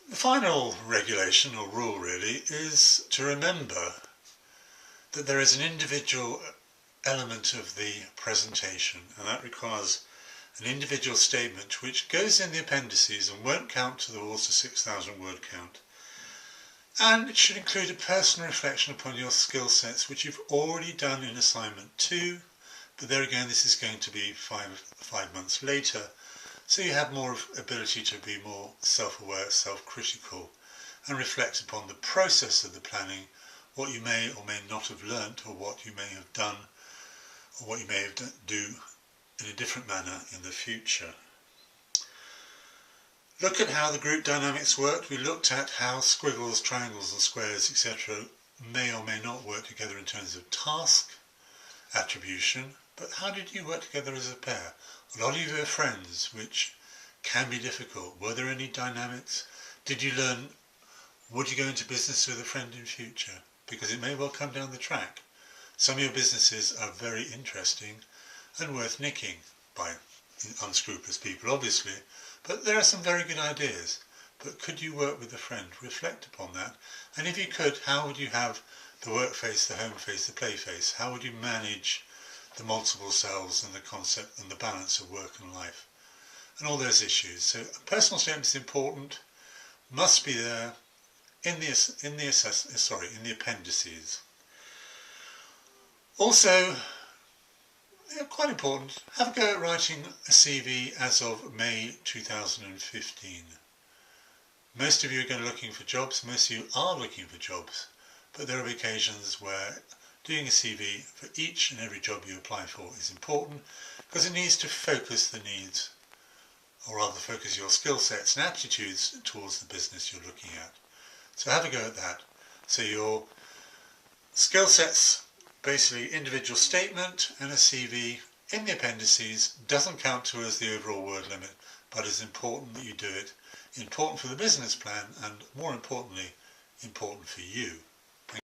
The final regulation, or rule really, is to remember that there is an individual element of the presentation, and that requires an individual statement which goes in the appendices and won't count towards the 6,000 word count. And it should include a personal reflection upon your skill sets, which you've already done in assignment 2, but there again this is going to be five months later, so you have more ability to be more self-aware, self-critical, and reflect upon the process of the planning, what you may or may not have learnt, or what you may have done, or what you may have do in a different manner in the future. Look at how the group dynamics worked. We looked at how squiggles, triangles and squares, etc. may or may not work together in terms of task attribution, but how did you work together as a pair? A lot of you are friends, which can be difficult. Were there any dynamics? Did you learn, would you go into business with a friend in future? Because it may well come down the track. Some of your businesses are very interesting and worth nicking by unscrupulous people, obviously, but there are some very good ideas. But could you work with a friend? Reflect upon that. And if you could, how would you have the work face, the home face, the play face? How would you manage the multiple selves and the concept and the balance of work and life? And all those issues. So a personal statement is important, must be there in the appendices. Also, quite important, have a go at writing a CV as of May 2015. Most of you are going to be looking for jobs, most of you are looking for jobs, but there are occasions where doing a CV for each and every job you apply for is important because it needs to focus the needs, or rather focus your skill sets and aptitudes towards the business you're looking at. So have a go at that. So your skill sets, basically individual statement and a CV in the appendices, doesn't count towards the overall word limit, but it's important that you do it. Important for the business plan and more importantly, important for you.